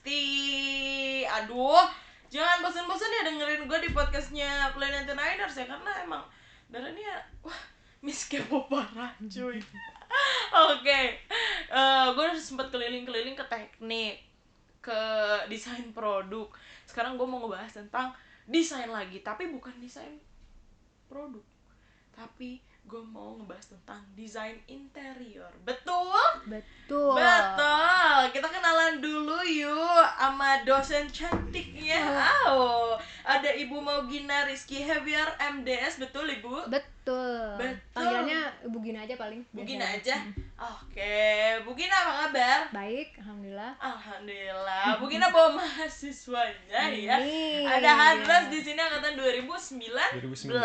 Pasti. Aduh, jangan bosan-bosan ya dengerin gue di podcastnya Planet Niners ya, karena emang darahnya wah Miss Kepo parah cuy. Oke, gue udah sempat keliling-keliling ke teknik, ke desain produk. Sekarang gue mau ngebahas tentang desain lagi, tapi bukan desain produk, tapi gue mau ngebahas tentang desain interior. Betul? Betul. Kita kenalan dulu yuk sama dosen cantiknya. Ada Ibu Maugina Rizky Hebiar MDS, betul Ibu? Betul. Panggilannya Bu Gina aja paling. Bu Gina aja. biasanya. Oke, Bu Gina apa kabar? Baik, alhamdulillah. Alhamdulillah. Bu Gina bawa mahasiswanya ya. Ini Ada Hadras dia. di sini angkatan 2019. 2019.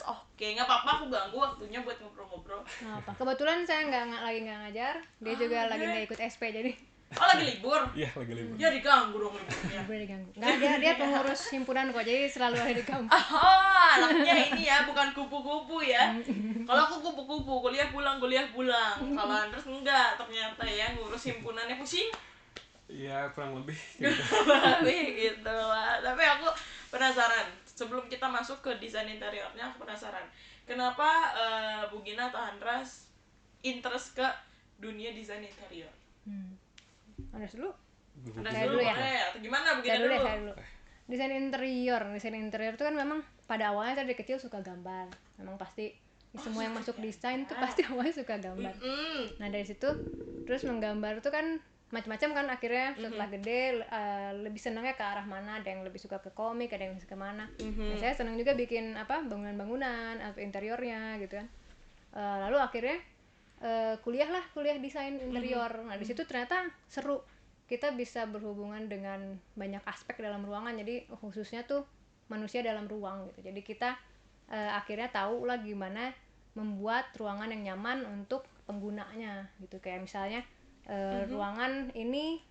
Oke, nggak apa-apa, aku ganggu waktunya buat ngobrol-ngobrol. Nah, apa? Kebetulan saya lagi nggak ngajar. Dia juga lagi nggak ikut SP jadi Oh, lagi libur? Iya, lagi libur. Ya diganggu dong liburnya. boleh diganggu. Nggak, dia pengurus himpunan kok, jadi selalu ada di kampus. Oh, anaknya ini ya, bukan kupu-kupu ya. Kalau aku kupu-kupu, kuliah pulang. Kalau Andres enggak, ternyata ya ngurus himpunannya pusing. Iya, kurang lebih gitu. Tapi gitu lah. Tapi aku penasaran, sebelum kita masuk ke desain interiornya, aku penasaran kenapa Bu Gina atau Andras interest ke dunia desain interior. Andres dulu. Andres Saya dulu dulu ya? boleh, atau gimana Bu Gina Saya dulu. dulu? Desain interior itu kan memang pada awalnya saya dari kecil suka gambar. Memang pasti semua yang masuk desain tuh pasti awalnya suka gambar. Nah dari situ terus menggambar tuh kan macam-macam kan, akhirnya setelah gede lebih senangnya ke arah mana, ada yang lebih suka ke komik, ada yang suka mana. Nah, saya senang juga bikin bangunan-bangunan atau interiornya gitu kan. Lalu akhirnya kuliah desain interior. Nah di situ ternyata seru, kita bisa berhubungan dengan banyak aspek dalam ruangan, jadi khususnya tuh manusia dalam ruang gitu. Jadi kita akhirnya tahu lah gimana membuat ruangan yang nyaman untuk penggunanya gitu. Kayak misalnya ruangan ini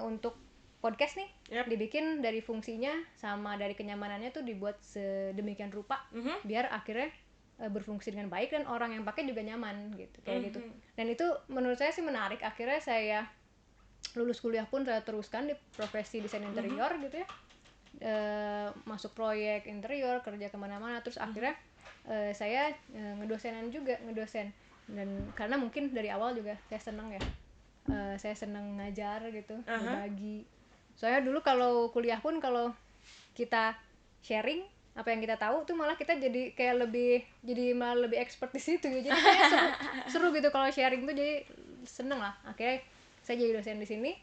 untuk podcast nih, dibikin dari fungsinya sama dari kenyamanannya tuh dibuat sedemikian rupa biar akhirnya berfungsi dengan baik dan orang yang pakai juga nyaman gitu, kayak gitu. Dan itu menurut saya sih menarik. Akhirnya saya lulus kuliah pun saya teruskan di profesi desain interior gitu ya. Masuk proyek interior, kerja kemana-mana, terus akhirnya saya ngedosen. Dan karena mungkin dari awal juga saya seneng ya, saya seneng ngajar gitu, berbagi. Soalnya dulu kalau kuliah pun kalau kita sharing apa yang kita tahu tuh malah kita jadi kayak malah lebih expert di situ gitu. Jadi kayak seru gitu kalau sharing tuh, jadi seneng lah. Akhirnya saya jadi dosen di sini.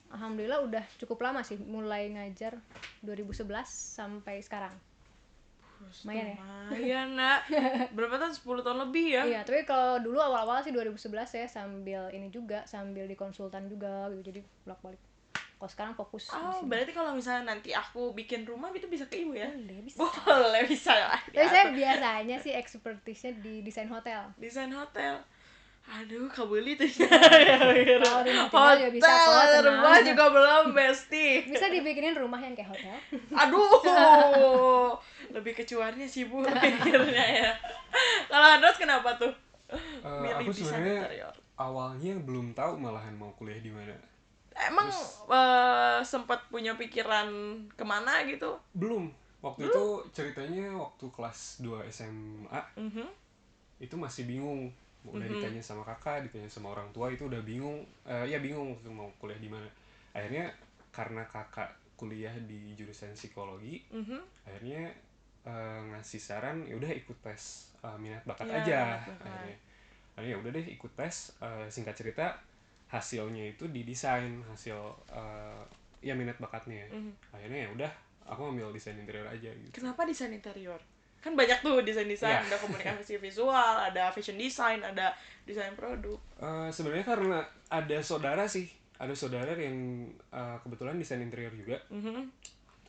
Alhamdulillah udah cukup lama sih, mulai ngajar 2011 sampai sekarang. Lumayan ya? Lumayan nak. Berapa tahun? 10 tahun lebih ya? Iya, tapi kalau dulu awal-awal sih 2011 saya sambil di konsultan juga gitu, jadi bolak-balik. Kalau sekarang fokus di sini. Berarti kalau misalnya nanti aku bikin rumah itu bisa ke Ibu ya? Boleh, bisa lah. Tapi saya biasanya sih expertise-nya di desain hotel. Desain hotel. Aduh, kabeli tuh. Kalau rumah tinggal juga bisa kok, tenang. Rumah juga belum, Besti. Bisa dibikinin rumah yang kayak hotel. Aduh, lebih kecuannya sih Bu pikirnya ya. Kalau Andros kenapa tuh? Aku sebenarnya awalnya belum tahu malahan mau kuliah di mana. Emang sempat punya pikiran kemana gitu? Belum. Waktu itu ceritanya waktu kelas 2 SMA itu masih bingung. Udah ditanya sama kakak, ditanya sama orang tua, itu udah bingung. Bingung mau kuliah di mana. Akhirnya karena kakak kuliah di jurusan psikologi, akhirnya ngasih saran ya udah ikut tes minat bakat aja. Akhirnya ya udah deh ikut tes. Singkat cerita hasilnya itu di desain, hasil minat bakatnya. Akhirnya ya udah aku ambil desain interior aja gitu. Kenapa desain interior? Kan banyak tuh desain ada komunikasi visual, ada fashion design, ada desain produk. Sebenarnya karena ada saudara yang kebetulan desain interior juga.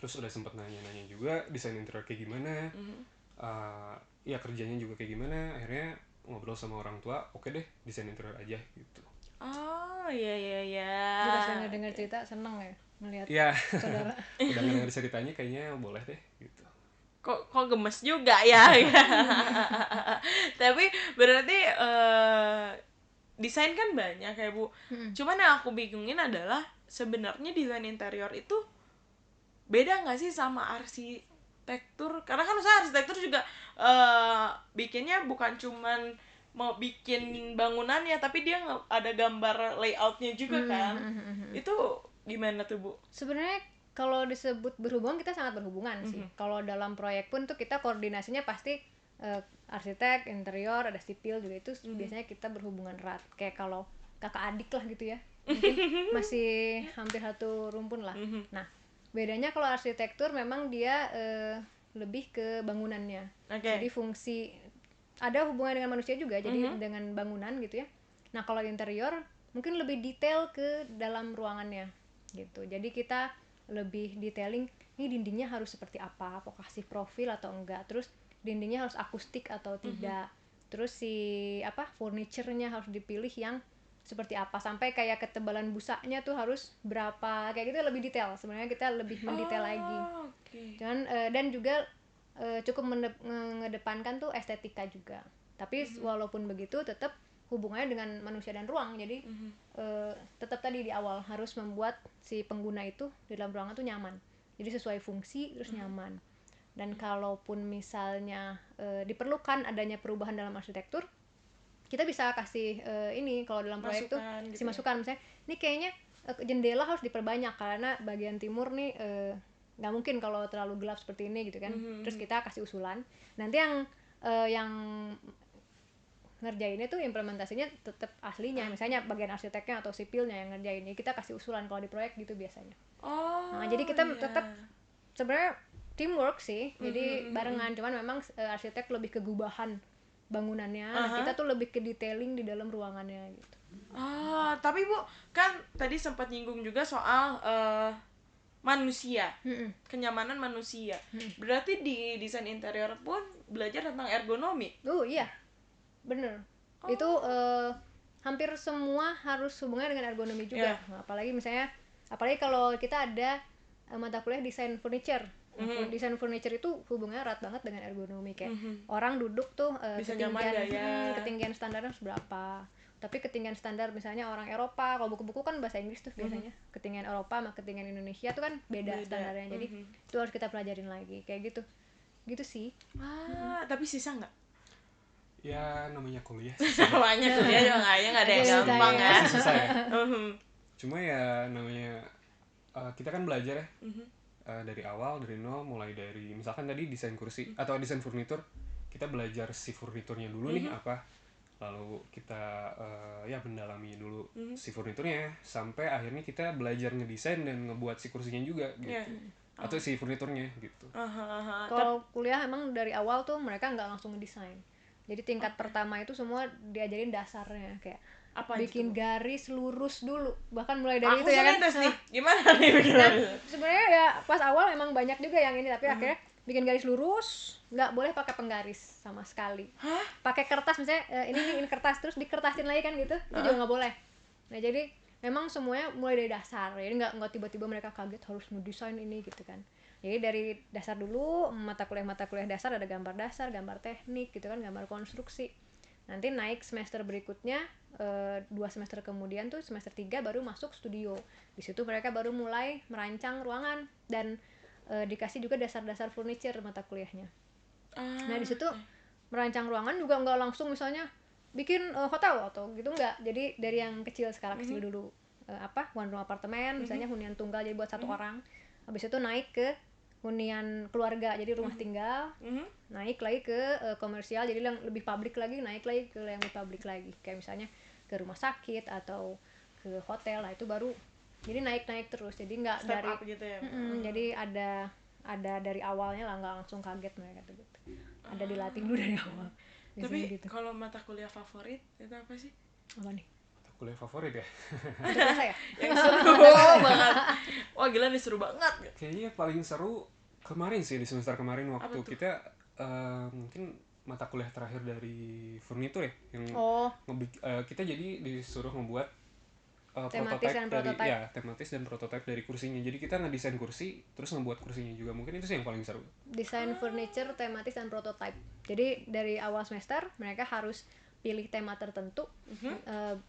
Terus udah sempet nanya-nanya juga desain interior kayak gimana, kerjanya juga kayak gimana. Akhirnya ngobrol sama orang tua, oke deh desain interior aja gitu. Oh iya. Juga saya dengar cerita seneng ya melihat saudara. Udah dengar ceritanya kayaknya boleh deh gitu. Kok gemes juga ya. Tapi berarti desain kan banyak ya Bu. Cuman yang aku bingungin adalah sebenarnya desain interior itu beda nggak sih sama arsitektur? Karena kan misalnya arsitektur juga bikinnya bukan cuman mau bikin bangunannya, tapi dia ada gambar layoutnya juga kan. Itu gimana tuh Bu? Sebenarnya kalau disebut berhubungan, kita sangat berhubungan sih. Kalau dalam proyek pun tuh kita koordinasinya pasti arsitek, interior, ada sipil juga, itu biasanya kita berhubungan erat. Kayak kalau kakak adik lah gitu ya, mungkin masih hampir satu rumpun lah. Nah, bedanya kalau arsitektur memang dia lebih ke bangunannya. Jadi fungsi, ada hubungan dengan manusia juga, jadi dengan bangunan gitu ya. Nah, kalau interior mungkin lebih detail ke dalam ruangannya gitu. Jadi kita lebih detailing, ini dindingnya harus seperti apa, apakah kasih profil atau enggak, terus dindingnya harus akustik atau tidak, terus si furniture-nya harus dipilih yang seperti apa, sampai kayak ketebalan busanya tuh harus berapa, kayak gitu lebih detail. Sebenarnya kita lebih mendetail lagi. Dan juga cukup mengedepankan tuh estetika juga. Tapi walaupun begitu tetap hubungannya dengan manusia dan ruang. Jadi tetap tadi di awal harus membuat si pengguna itu di dalam ruangan tuh nyaman. Jadi sesuai fungsi terus nyaman. Dan kalaupun misalnya diperlukan adanya perubahan dalam arsitektur, kita bisa kasih ini kalau dalam proyek tuh si masukan, misalnya ini kayaknya jendela harus diperbanyak karena bagian timur nih nggak mungkin kalau terlalu gelap seperti ini gitu kan. Terus kita kasih usulan. Nanti yang ngerjainnya tuh implementasinya tetap aslinya, misalnya bagian arsiteknya atau sipilnya yang ngerjainnya, kita kasih usulan kalau di proyek gitu biasanya. Nah, jadi kita tetap sebenarnya teamwork sih, jadi barengan, cuman memang arsitek lebih ke gubahan bangunannya, nah kita tuh lebih ke detailing di dalam ruangannya gitu. Tapi Bu, kan tadi sempat nyinggung juga soal manusia, kenyamanan manusia. Berarti di desain interior pun belajar tentang ergonomi? Iya, bener. Itu hampir semua harus hubungannya dengan ergonomi juga. Nah, apalagi kalau kita ada mata kuliah desain furniture. Desain furniture itu hubungannya erat banget dengan ergonomi, kayak orang duduk tuh ketinggian standarnya harus berapa. Tapi ketinggian standar misalnya orang Eropa, kalau buku-buku kan bahasa Inggris tuh biasanya, ketinggian Eropa sama ketinggian Indonesia tuh kan beda standarnya. Jadi itu harus kita pelajarin lagi kayak gitu sih. Tapi sisa nggak? Ya namanya kuliah namanya kuliah juga nggak ada yang gampang ya. Pasti susah ya. Cuma ya namanya kita kan belajar ya dari awal, dari nol, mulai dari misalkan tadi desain kursi atau desain furnitur, kita belajar si furniturnya dulu nih apa, lalu kita ya mendalami dulu si furniturnya sampai akhirnya kita belajar ngedesain dan ngebuat si kursinya juga gitu. Atau si furniturnya gitu. Kalau kuliah emang dari awal tuh mereka nggak langsung ngedesain. Jadi tingkat pertama itu semua diajarin dasarnya, kayak bikin garis lurus dulu, bahkan mulai dari itu ya kan. Nih, gimana nih bikin garis? Sebenarnya ya pas awal emang banyak juga yang ini, tapi akhirnya bikin garis lurus nggak boleh pakai penggaris sama sekali. Pakai kertas misalnya, ini kertas terus dikertasin lagi kan gitu, itu juga nggak boleh. Nah jadi memang semuanya mulai dari dasar, jadi nggak tiba-tiba mereka kaget harus ngedesain ini gitu kan. Jadi dari dasar dulu, mata kuliah dasar ada gambar dasar, gambar teknik gitu kan, gambar konstruksi. Nanti naik semester berikutnya, 2 semester kemudian tuh semester 3 baru masuk studio. Di situ mereka baru mulai merancang ruangan dan dikasih juga dasar-dasar furniture mata kuliahnya. Nah di situ merancang ruangan juga nggak langsung misalnya bikin hotel atau gitu, nggak. Jadi dari yang kecil, skala kecil dulu, one room apartemen misalnya, hunian tunggal jadi buat 1 orang. Habis itu naik ke hunian keluarga jadi rumah tinggal, naik lagi ke komersial jadi yang lebih publik lagi, naik lagi ke yang lebih publik lagi, kayak misalnya ke rumah sakit atau ke hotel. Nah itu baru jadi naik terus, jadi nggak dari gitu ya. Jadi ada dari awalnya lah, nggak langsung kaget mereka tuh gitu. Ada dilatih dulu dari awal. Tapi gitu. kalau mata kuliah favorit itu apa sih? Apa nih? Kuliah favorit ya? Itu biasa ya? Yang seru banget. Wah gila nih, seru banget. Kayaknya paling seru kemarin sih, di semester kemarin waktu kita mungkin mata kuliah terakhir dari furnitur ya, yang kita jadi disuruh membuat tematis dan prototipe dari kursinya. Jadi kita ngedesain kursi terus ngebuat kursinya juga. Mungkin itu sih yang paling seru. Desain furniture, tematis dan prototipe. Jadi dari awal semester mereka harus pilih tema tertentu.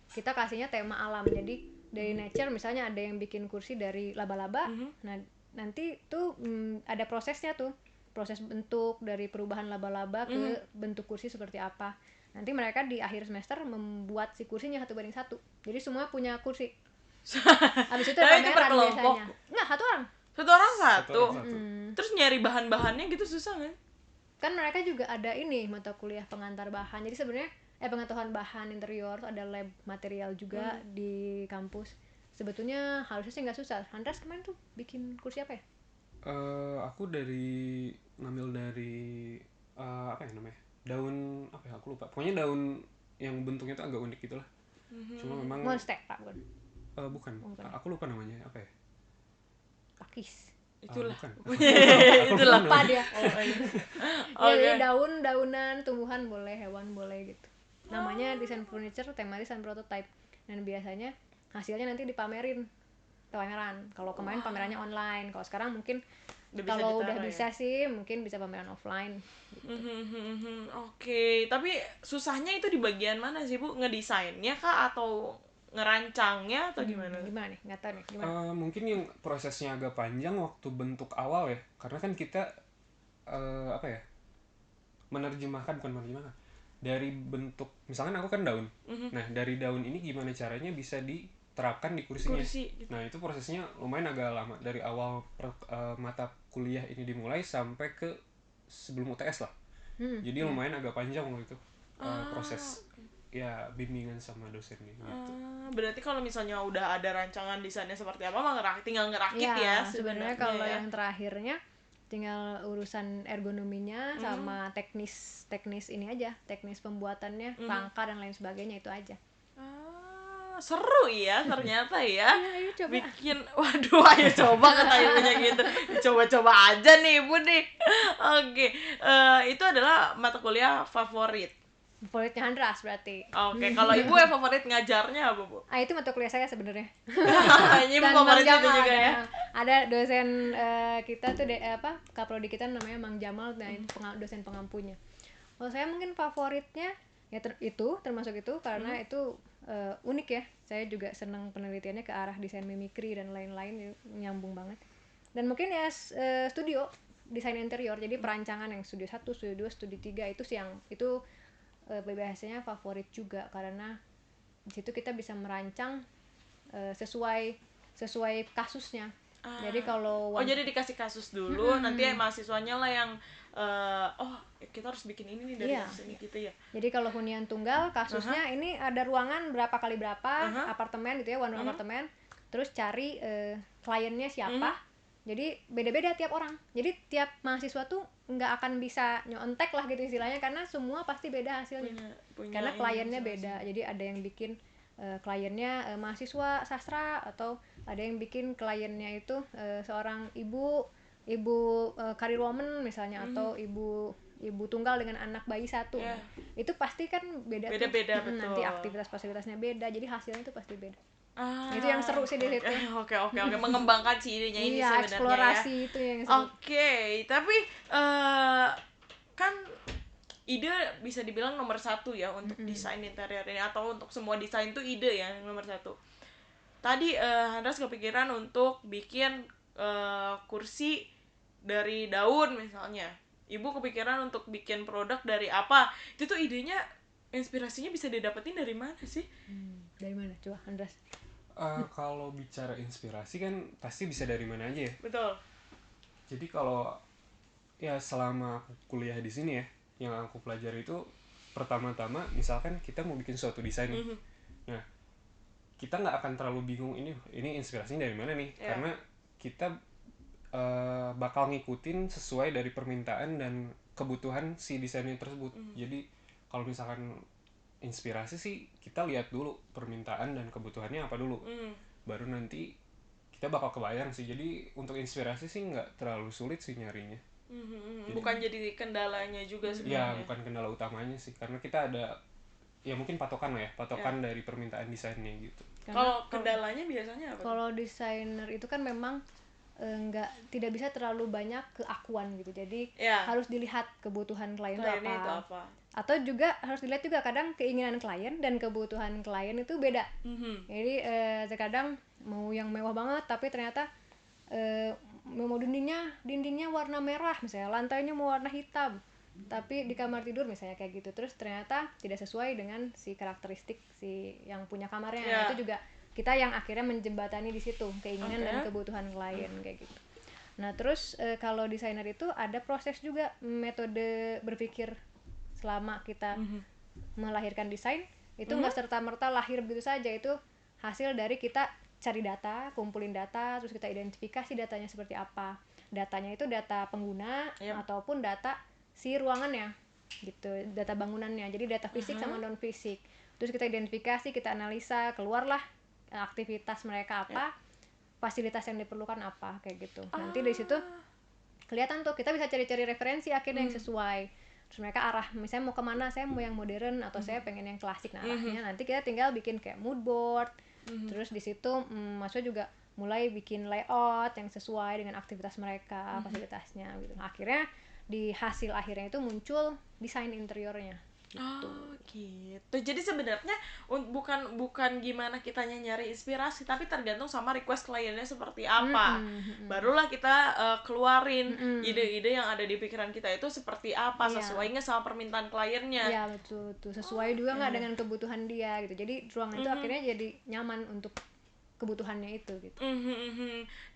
Kita kasihnya tema alam. Jadi dari nature, misalnya ada yang bikin kursi dari laba-laba. Nah nanti tuh ada prosesnya tuh, proses bentuk dari perubahan laba-laba ke bentuk kursi seperti apa. Nanti mereka di akhir semester membuat si kursinya 1:1, jadi semua punya kursi. Habis itu Tapi itu per pameran kelompok? biasanya. Enggak, satu orang. Satu orang satu. Satu. Terus nyari bahan-bahannya gitu susah nggak? Kan mereka juga ada ini mata kuliah pengantar bahan, jadi sebenarnya pengetahuan bahan interior tuh ada lab material juga di kampus. Sebetulnya harusnya sih nggak susah. Andras kemarin tuh bikin kursi apa ya? Aku ngambil dari apa ya namanya, daun apa ya, aku lupa, pokoknya daun yang bentuknya tuh agak unik gitulah. Cuma memang Monstera Pak, bukan? bukan, Bukan. aku lupa namanya apa ya. Pakis. Itulah. Bukan. Itulah. Lupa dia. Oh, iya. Ya, Oke. jadi daunan, tumbuhan boleh, hewan boleh gitu. Namanya desain furniture, tema desain prototype. Dan biasanya hasilnya nanti dipamerin ke pameran. Kalau kemarin pamerannya online, kalau sekarang mungkin kalau udah ditaruh bisa ya? sih mungkin bisa pameran offline. Oke, tapi susahnya itu di bagian mana sih, Bu? Ngedesainnya kah atau ngerancangnya atau gimana? Gimana nih? Nggak tahu nih gimana. Mungkin yang prosesnya agak panjang waktu bentuk awal ya, karena kan kita apa ya, bukan menerjemahkan dari bentuk, misalkan aku kan daun. Nah dari daun ini gimana caranya bisa diterapkan di kursinya. Kursi, gitu. Nah itu prosesnya lumayan agak lama, dari awal mata kuliah ini dimulai sampai ke sebelum UTS lah. Jadi lumayan agak panjang waktu itu proses ya bimbingan sama dosennya gitu. Berarti kalau misalnya udah ada rancangan desainnya seperti apa, mah tinggal ngerakit ya sebenarnya sebenarnya kalau ya. yang terakhirnya tinggal urusan ergonominya sama teknis ini aja, teknis pembuatannya, rangka dan lain sebagainya, itu aja. Seru ya ternyata ya. Ayo coba. Bikin, waduh, ayo coba kata ibunya gitu. Coba-coba aja nih Ibu nih. Oke, itu adalah mata kuliah favorit. Favoritnya Andras berarti. Oke, kalau Ibu yang favorit ngajarnya apa, Bu? Itu mata kuliah saya sebenarnya. Ini Ibu favorit itu juga ya. Ada dosen kita tuh kaprodi kita namanya Mang Jamal, nah dosen pengampunya. Kalau saya mungkin favoritnya ya itu termasuk itu karena itu unik ya. Saya juga senang penelitiannya ke arah desain mimikri dan lain-lain, nyambung banget. Dan mungkin ya studio desain interior, jadi perancangan yang studio 1, studio 2, studio 3 itu sih yang itu biasanya favorit juga, karena di situ kita bisa merancang sesuai kasusnya. Jadi kalau jadi dikasih kasus dulu, nanti mahasiswanya lah yang kita harus bikin ini nih dari kasus ini gitu ya. Jadi kalau hunian tunggal kasusnya ini ada ruangan berapa kali berapa, apartemen gitu ya, one room apartemen. Terus cari kliennya siapa. Jadi beda-beda tiap orang. Jadi tiap mahasiswa tuh nggak akan bisa nyontek lah gitu istilahnya, karena semua pasti beda hasilnya. Karena kliennya beda. Jadi ada yang bikin kliennya mahasiswa sastra, atau ada yang bikin kliennya itu seorang ibu career woman misalnya, atau ibu tunggal dengan anak bayi 1. Itu pasti kan beda-beda tuh. Nanti aktivitas fasilitasnya beda, jadi hasilnya itu pasti beda. Itu yang seru sih di situ. Oke, mengembangkan si idenya ini sebenarnya eksplorasi ya. Itu yang seru. Oke, tapi kan ide bisa dibilang nomor 1 ya untuk desain interior ini, atau untuk semua desain tuh ide ya nomor 1. Tadi Andras kepikiran untuk bikin kursi dari daun misalnya. Ibu kepikiran untuk bikin produk dari apa? Itu tuh idenya, inspirasinya bisa didapetin dari mana sih? Dari mana? Coba Andras. Kalau bicara inspirasi kan pasti bisa dari mana aja ya. Betul. Jadi kalau ya selama aku kuliah di sini ya, yang aku pelajari itu pertama-tama misalkan kita mau bikin suatu desain nih. Nah, kita nggak akan terlalu bingung ini inspirasinya dari mana nih, karena kita bakal ngikutin sesuai dari permintaan dan kebutuhan si desainer tersebut. Jadi kalau misalkan inspirasi sih kita lihat dulu permintaan dan kebutuhannya apa dulu, baru nanti kita bakal kebayang sih. Jadi untuk inspirasi sih nggak terlalu sulit sih nyarinya. Bukan jadi kendalanya juga Ya sebenarnya. bukan kendala utamanya sih, karena kita ada ya mungkin patokan lah ya, patokan dari permintaan desainnya gitu. Kalau kendalanya biasanya apa? Kalau desainer itu kan memang tidak bisa terlalu banyak keakuan gitu. Jadi Ya. harus dilihat kebutuhan klien itu Kliennya itu apa. apa? Atau juga harus dilihat juga kadang keinginan klien dan kebutuhan klien itu beda. Jadi terkadang mau yang mewah banget tapi ternyata mau dindingnya warna merah misalnya, lantainya mau warna hitam, tapi di kamar tidur misalnya kayak gitu, terus ternyata tidak sesuai dengan si karakteristik si yang punya kamarnya. Nah, itu juga kita yang akhirnya menjembatani di situ keinginan dan kebutuhan klien kayak gitu. Nah terus kalau desainer itu ada proses juga, metode berpikir selama kita melahirkan desain itu nggak serta-merta lahir begitu saja. Itu hasil dari kita cari data, kumpulin data, terus kita identifikasi datanya seperti apa. Datanya itu data pengguna ataupun data si ruangannya gitu, data bangunannya. Jadi data fisik sama non fisik. Terus kita identifikasi, kita analisa, keluarlah aktivitas mereka apa, fasilitas yang diperlukan apa kayak gitu. Nanti dari situ kelihatan tuh, kita bisa cari-cari referensi akhirnya yang sesuai. Terus mereka arah, misalnya mau kemana, saya mau yang modern atau saya pengen yang klasik. Nah arahnya nanti kita tinggal bikin kayak mood board. Terus di situ maksudnya juga mulai bikin layout yang sesuai dengan aktivitas mereka, fasilitasnya gitu. Nah, akhirnya di hasil akhirnya itu muncul desain interiornya gitu. Oh gitu. Jadi sebenarnya bukan gimana kitanya nyari inspirasi, tapi tergantung sama request kliennya seperti apa. Barulah kita keluarin ide-ide yang ada di pikiran kita itu seperti apa, sesuai nggak sama permintaan kliennya. Iya betul, sesuai juga nggak dengan kebutuhan dia gitu. Jadi ruangan itu akhirnya jadi nyaman untuk kebutuhannya itu gitu.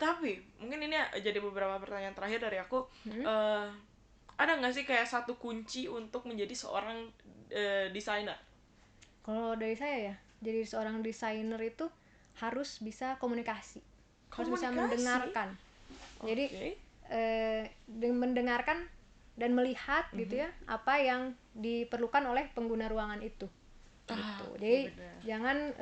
Tapi mungkin ini jadi beberapa pertanyaan terakhir dari aku. Ada nggak sih kayak satu kunci untuk menjadi seorang desainer? Kalau dari saya ya, jadi seorang desainer itu harus bisa komunikasi. Harus bisa mendengarkan. Jadi mendengarkan dan melihat gitu ya apa yang diperlukan oleh pengguna ruangan itu. Gitu. Jadi jangan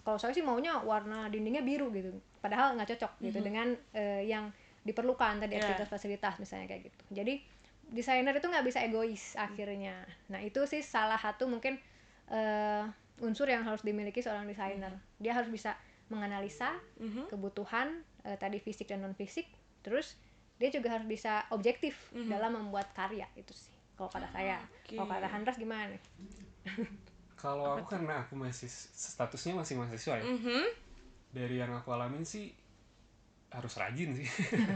kalau saya sih maunya warna dindingnya biru gitu. Padahal nggak cocok gitu dengan yang diperlukan tadi aktivitas fasilitas misalnya kayak gitu. Jadi desainer itu nggak bisa egois akhirnya. Nah itu sih salah satu mungkin unsur yang harus dimiliki seorang desainer. Dia harus bisa menganalisa kebutuhan tadi fisik dan non fisik. Terus dia juga harus bisa objektif dalam membuat karya itu sih. Kalau kata saya. Kalau kata Handras gimana? Kalau aku karena aku masih statusnya masih mahasiswa ya. Dari yang aku alamin sih harus rajin sih.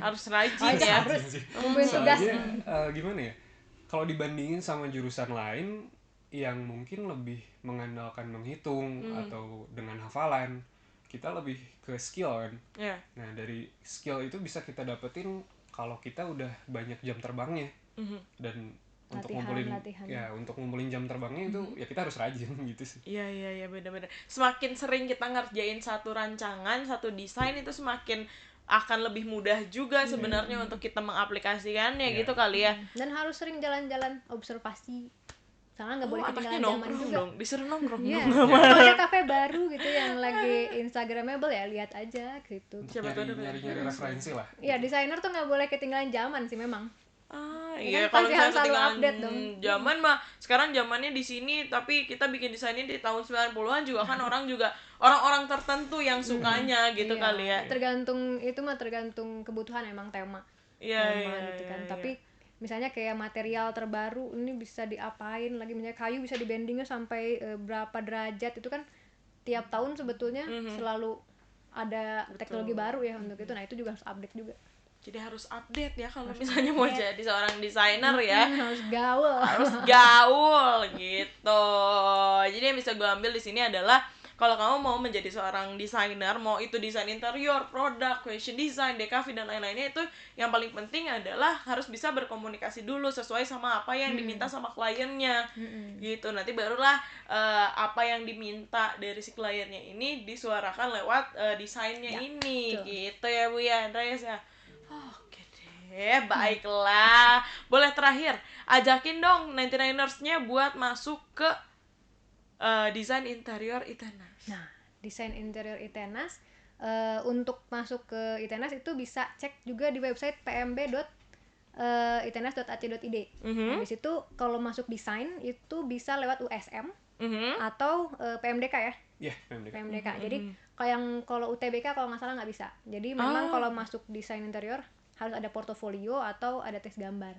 Harus rajin ya. Soalnya gimana ya? Kalau dibandingin sama jurusan lain yang mungkin lebih mengandalkan menghitung atau dengan hafalan, kita lebih ke skill kan. Nah dari skill itu bisa kita dapetin kalau kita udah banyak jam terbangnya. Dan untuk ngumpulin jam terbangnya itu ya kita harus rajin gitu sih. Iya benar-benar. Semakin sering kita ngerjain satu rancangan, satu desain itu semakin akan lebih mudah juga sebenarnya untuk kita mengaplikasikannya gitu kali ya. Dan harus sering jalan-jalan observasi. Soalnya nggak boleh ketinggalan zaman juga. Dong. Disuruh nongkrong dong. Kalau ada kafe baru gitu yang lagi instagramable ya lihat aja gitu. Nyari referensi lah. Iya, desainer tuh nggak boleh ketinggalan zaman sih memang. Iya kalau misalnya ketinggalan zaman mah sekarang zamannya di sini tapi kita bikin desainnya di tahun 90-an juga kan orang-orang tertentu yang sukanya gitu kali ya. Tergantung kebutuhan emang tema. Gitu kan. Tapi misalnya kayak material terbaru ini bisa diapain lagi, misalnya kayu bisa dibendingnya sampai berapa derajat itu kan tiap tahun sebetulnya selalu ada teknologi baru ya untuk itu. Nah itu juga harus update juga. Jadi harus update ya kalau misalnya mau jadi seorang desainer ya. Harus gaul. Harus gaul gitu. Jadi yang bisa gue ambil di sini adalah kalau kamu mau menjadi seorang desainer, mau itu desain interior, produk, fashion design, DKV dan lain-lainnya, itu yang paling penting adalah harus bisa berkomunikasi dulu sesuai sama apa yang diminta sama kliennya. Gitu. Nanti barulah apa yang diminta dari si kliennya ini disuarakan lewat desainnya ini. Gitu ya Bu ya, Andreas ya. Oke deh, baiklah. Boleh terakhir, ajakin dong 99ers-nya buat masuk ke desain interior ITENAS. Nah, desain interior ITENAS untuk masuk ke ITENAS itu bisa cek juga di website pmb.itenas.ac.id. Nah, di situ kalau masuk desain itu bisa lewat USM atau PMDK ya. Iya, PMDK. PMDK. Jadi kalau UTBK kalau nggak salah nggak bisa. Jadi memang kalau masuk desain interior harus ada portofolio atau ada tes gambar.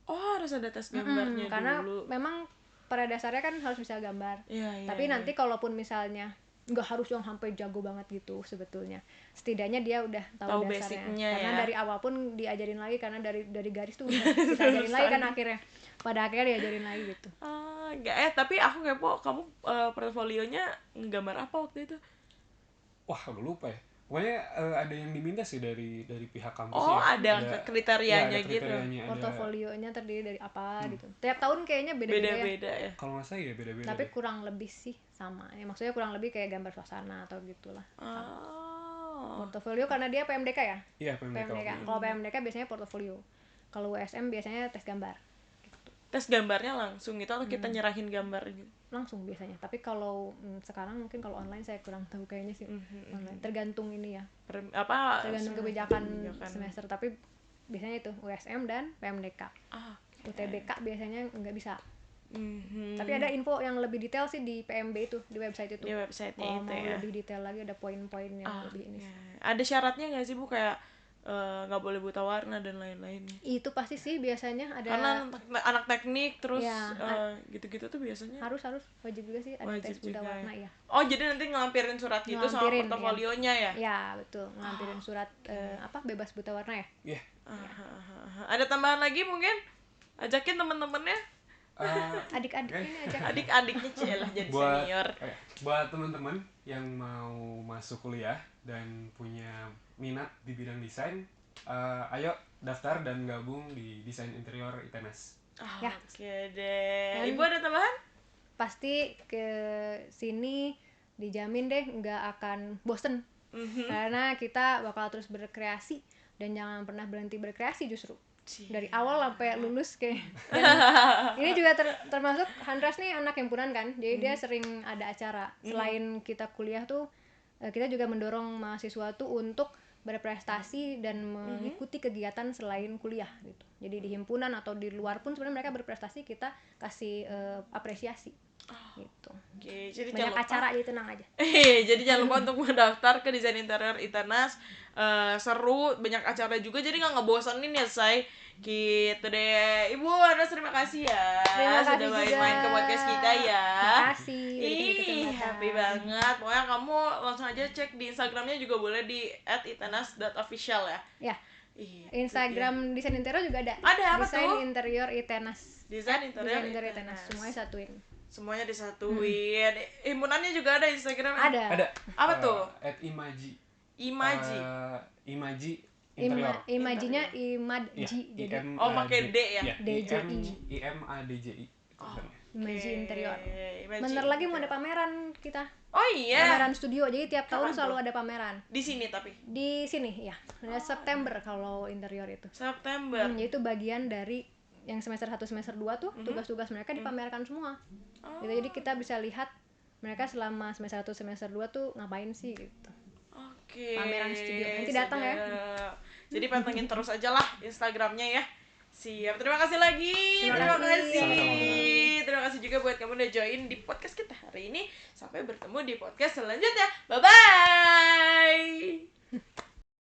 Oh, harus ada tes gambarnya Karena dulu. memang pada dasarnya kan harus bisa gambar. Iya, Tapi nanti kalaupun misalnya nggak harus yang sampai jago banget gitu sebetulnya. Setidaknya dia udah tahu dasarnya. Basicnya Karena ya. dari awal pun diajarin lagi karena dari garis tuh udah kita ajarin lagi kan akhirnya. Pada akhirnya diajarin lagi gitu. Tapi aku kepo, kamu portofolionya nggambar apa waktu itu? Wah, aku lupa ya. Pokoknya ada yang diminta sih dari pihak kampus Oh, ya. ada kriterianya ada gitu. kriterianya, ada Portofolionya terdiri dari apa gitu. Tiap tahun kayaknya beda-beda ya. Beda-beda ya. kalau nggak salah ya beda-beda. Tapi deh. kurang lebih sih sama. Ya, maksudnya kurang lebih kayak gambar suasana atau gitulah. Portofolio karena dia PMDK ya. Iya, PMDK. Kalau PMDK biasanya portofolio. Kalau USM biasanya tes gambar. Tes gambarnya langsung gitu atau kita nyerahin gambar gitu? Langsung biasanya. Tapi kalau sekarang mungkin kalau online saya kurang tahu kayaknya sih. Online. Tergantung ini ya. Tergantung kebijakan semester. Tapi biasanya itu USM dan PMDK. UTBK biasanya nggak bisa. Tapi ada info yang lebih detail sih di PMB itu, di website itu. Di website-nya kalau itu mau ya. lebih detail lagi ada poin-poin yang lebih ini. Ada syaratnya nggak sih Bu, kayak nggak boleh buta warna dan lain-lain? Itu pasti sih biasanya ada. Karena anak teknik terus Ya, gitu-gitu tuh biasanya harus wajib juga sih ada tes buta warna ya. Oh, jadi nanti ngelampirin surat gitu sama portofolionya ya? Ya betul, ngelampirin surat bebas buta warna ya. Iya. Ada tambahan lagi mungkin? Ajakin temen-temennya, Adik-adik ini aja. adik-adiknya Cilah jadi senior. Buat teman-teman yang mau masuk kuliah dan punya minat di bidang desain, ayo daftar dan gabung di desain interior ITENAS. Oke deh. Dan Ibu ada tambahan? Pasti ke sini dijamin deh nggak akan bosen. Karena kita bakal terus berkreasi dan jangan pernah berhenti berkreasi justru. Dari awal sampai lulus kayak. Ini juga termasuk Handras nih anak himpunan kan, jadi dia sering ada acara. Selain kita kuliah tuh, kita juga mendorong mahasiswa tuh untuk berprestasi dan mengikuti kegiatan selain kuliah gitu. Jadi di himpunan atau di luar pun sebenarnya mereka berprestasi, kita kasih apresiasi gitu. Oke, jadi Banyak acara jadi tenang aja. Jadi jangan lupa untuk mendaftar ke desain interior ITENAS. Seru, banyak acara juga, jadi nggak ngebosenin ya say. Gitu deh. Ibu Handras terima kasih ya. Terima kasih sudah juga. main ke podcast kita ya. Terima kasih. Happy banget. Pokoknya kamu langsung aja cek di Instagramnya juga boleh di @itenas.official ya. Ya. Instagram desain interior juga ada. Ada apa desain tuh? interior ITENAS. Desain interior ITENAS. Semuanya satuin. Semuanya disatuin. Himpunannya juga ada Instagram. Ada. Apa tuh? @imaji. Imaji. Imaji interior. Imajinya Imadji. Jadi pakai D ya? DJI. IMADJI. Imaji interior. Imaji Bentar lagi mau ada pameran kita. Oh iya. Pameran studio. Jadi tiap tahun selalu ada pameran. Di sini tapi. Di sini ya. September kalau interior itu. September. Jadi itu bagian dari yang semester 1 semester 2 tuh tugas-tugas mereka dipamerkan semua. Gitu, jadi kita bisa lihat mereka selama semester 1 semester 2 tuh ngapain sih gitu. Oke. Pameran studio. Nanti datang ya. Jadi pantengin terus aja lah Instagramnya ya. Siap. Terima kasih lagi. Terima kasih. Terima kasih juga buat kamu udah join di podcast kita hari ini. Sampai bertemu di podcast selanjutnya. Bye bye.